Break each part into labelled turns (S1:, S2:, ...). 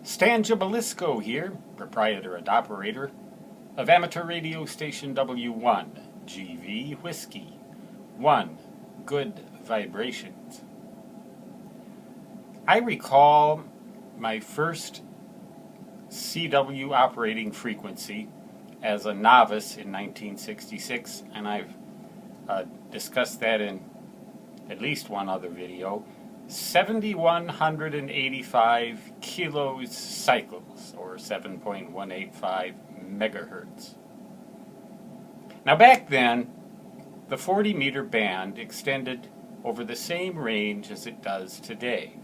S1: Stan Jabalisco here, proprietor and operator of amateur radio station W1, GV Whiskey, 1 Good Vibrations. I recall my first CW operating frequency as a novice in 1966, and I've discussed that in at least one other video. 7,185 kilos cycles, or 7.185 megahertz. Now back then, the 40-meter band extended over the same range as it does today.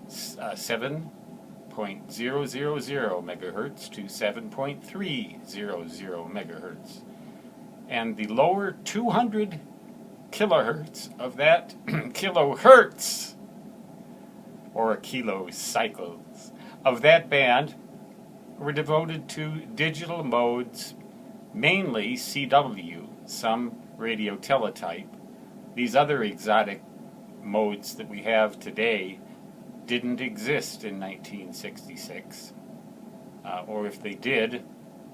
S1: 7.000 megahertz to 7.300 megahertz. And the lower 200 kilohertz of that kilohertz or kilo cycles of that band were devoted to digital modes, mainly CW, some radio teletype. These other exotic modes that we have today didn't exist in 1966, or if they did,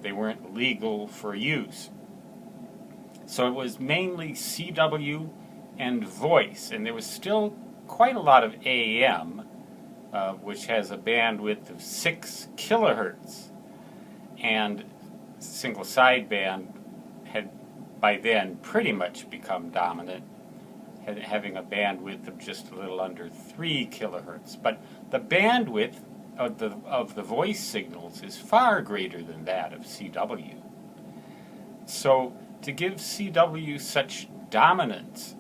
S1: they weren't legal for use. So it was mainly CW and voice, and there was still quite a lot of AM, which has a bandwidth of 6 kilohertz, and single sideband had by then pretty much become dominant, having a bandwidth of just a little under 3 kilohertz. But the bandwidth of the voice signals is far greater than that of CW. So to give CW such dominance,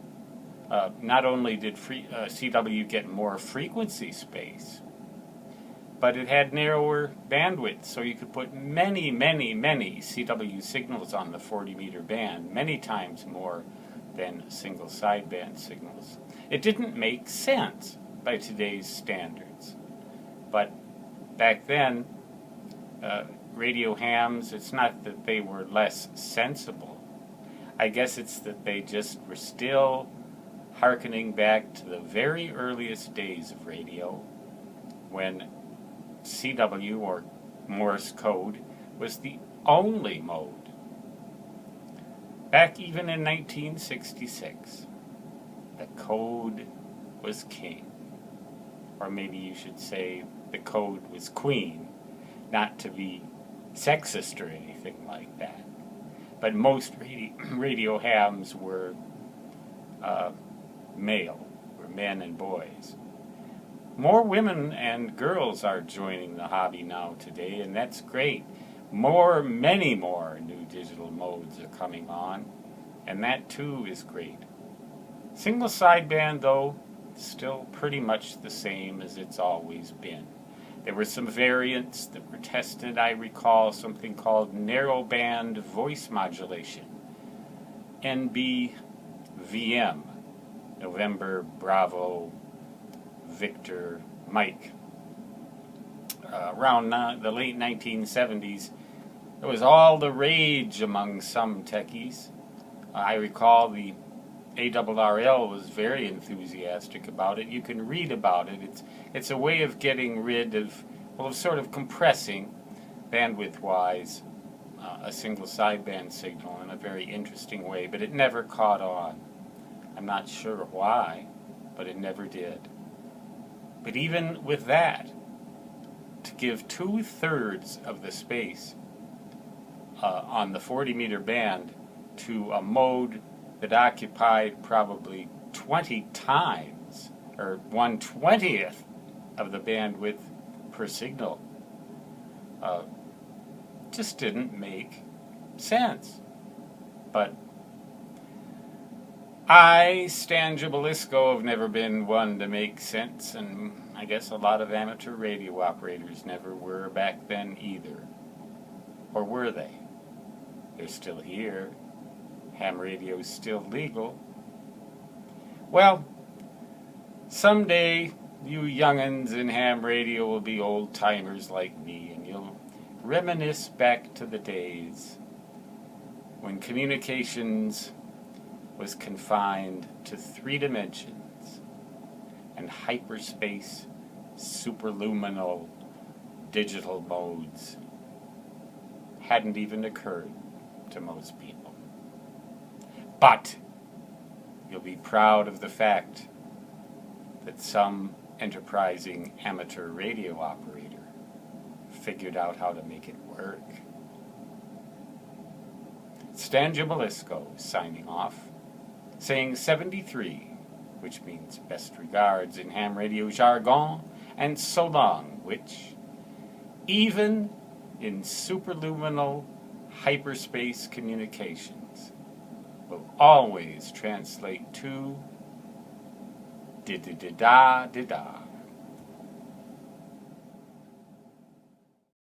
S1: not only did CW get more frequency space, but it had narrower bandwidth, so you could put many, many, many CW signals on the 40-meter band, many times more than single sideband signals. It didn't make sense by today's standards, but back then, radio hams, it's not that they were less sensible. I guess it's that they just were still hearkening back to the very earliest days of radio, when CW, or Morse code, was the only mode. Back even in 1966, the code was king. Or maybe you should say the code was queen, not to be sexist or anything like that. But most radio hams were male, were men and boys. More women and girls are joining the hobby now today, and that's great. Many more new digital modes are coming on, and that too is great. Single sideband, though, still pretty much the same as it's always been. There were some variants that were tested. I recall something called narrowband voice modulation, NBVM, November, Bravo, Victor, Mike. Around the late 1970s, it was all the rage among some techies. I recall the ARRL was very enthusiastic about it. You can read about it. It's a way of getting rid of sort of compressing, bandwidth-wise, a single sideband signal in a very interesting way, but it never caught on. I'm not sure why, but it never did. But even with that, to give 2/3 of the space on the 40-meter band to a mode that occupied probably 20 times, or 1/20th of the bandwidth per signal, just didn't make sense. But I, Stan Jabalisco, have never been one to make sense, and I guess a lot of amateur radio operators never were back then either. Or were they? They're still here. Ham radio's still legal. Well, someday you young'uns in ham radio will be old-timers like me, and you'll reminisce back to the days when communications was confined to 3 dimensions, and hyperspace superluminal digital modes hadn't even occurred to most people. But you'll be proud of the fact that some enterprising amateur radio operator figured out how to make it work. Stan Gibilisco signing off, saying 73, which means best regards in ham radio jargon, and so long, which, even in superluminal hyperspace communications, will always translate to da-da-da-da-da-da.